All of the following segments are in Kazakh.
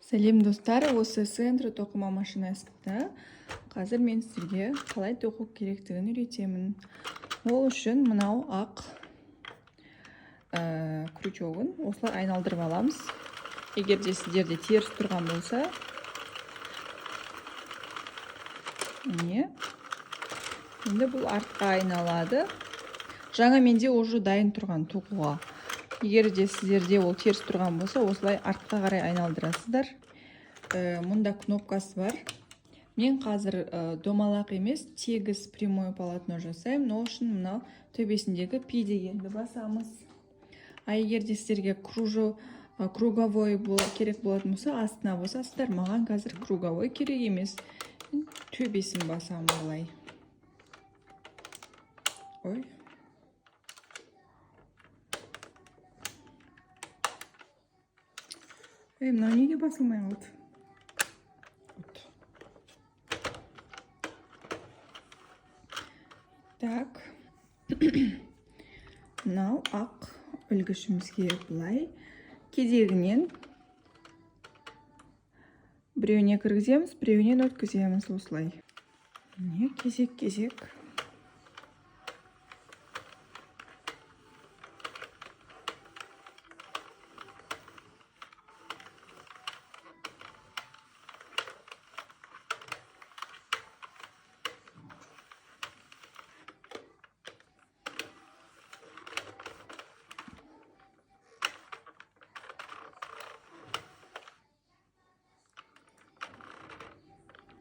Сәлем достар, осы центр тоқыма машинасында қазір мен сізге қалай тоқу керектігін үйретемін. Ол үшін мынау ақ крючогын осылай айналдырып аламыз. Егер де сіздерде теріс тұрған болса, міне енді бұл артқа айналады. Жаңа менде уже дайын тұрған тоқуға. Егер де сіздерде ол теріс тұрған болса, осылай артқа қарай айналдырасыздар. Мұнда кнопкасы бар. Мен қазір домалақ емес, тегіс прямой полотно жасаймын. Ол үшін мынау төбесіндегі пи дегенді басамыз. А егер де сіздерге круговой керек болатын болса, астына басасыздар. Маған қазір круговой керек емес. Төбесін басамын былай. Ой. Мынау неге басылмай қалды? Так. Мынау ақ үлгішімізге былай кезегінен біреуіне кіргіземіз, біреуінен өткіземіз осылай. Не кезек-кезек.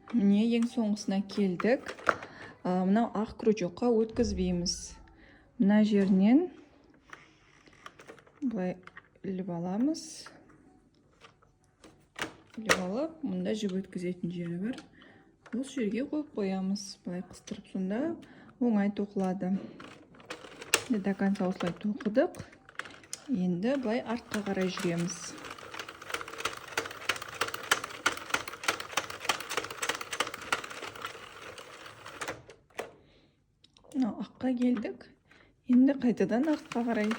Міне ең соңғысына келдік. Мынау ақ крючокқа өткізбейміз. Мына жерінен былай іліп аламыз. Іліп алып, мұнда жіп өткізетін жері бар. Осы жерге қойып қоямыз. Былай қыстырып, сонда оңай тоқылады. До конца осылай тоқыдық. Енді былай артқа қарай жүреміз. Аққа келдік. Енді қайтадан артқа қарай.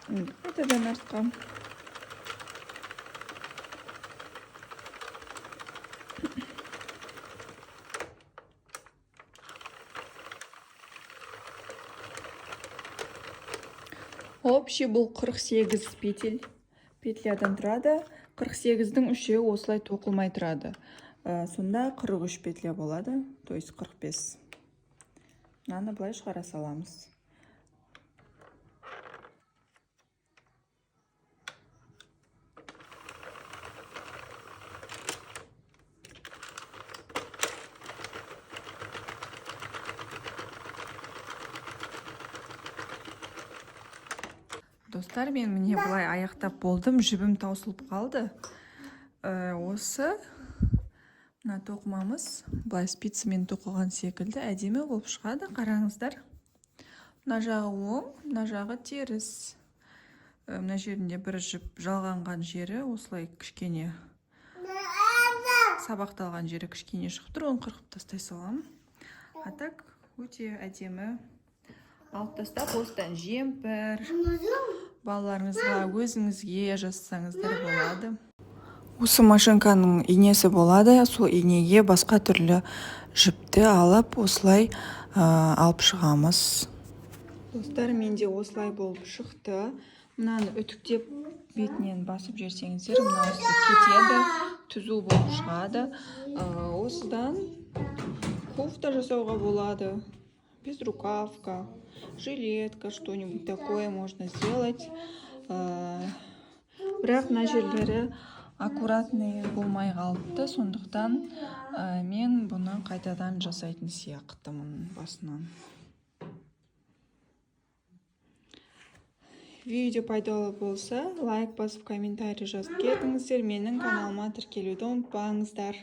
Енді қайтадан артқа. Общий бұл 48 петлядан тұрады. 48-дің үшеуі осылай тоқылмай тұрады. Сонда 43 петля болады, то есть 45. Мынаны былай шығара саламыз. Достар, мен міне былай аяқтап болдым, жібім таусылып қалды. Осы мына тоқымамыз былай спицамен тоқылған секілді әдемі болып шығады, қараңыздар. Мына жағы оң, мына жағы теріс. Мына жерінде бір жіп жалғанған жері осылай кішкене сабақталған жері кішкене шығып тұр, оны қырқып тастай саламын. А так өте әдемі. Алып тастап, осыдан жемпір балаларыңызға, өзіңізге жасасаңыздар болады. Осы машинканың инесі болады, сол инеге басқа түрлі жіпті алып, осылай алып шығамыз. Достар, менде осылай болып шықты. Мынаны үтіктеп бетінен басып жерсеңіздер, мынасы кетеді, түзу болып шығады. Осыдан кофта жасауға болады. Безрукавка, жилетка, что-нибудь такое можно сделать. Бірақ мына жерлері аккуратный болмай қалыпты, сондықтан мен бұны қайтадан жасайтын сияқтымын басынан. Видео пайдалы болса, лайк басып, комментарий жазып кетіңіздер. Менің каналыма тіркелуді ұмытпаңыздар.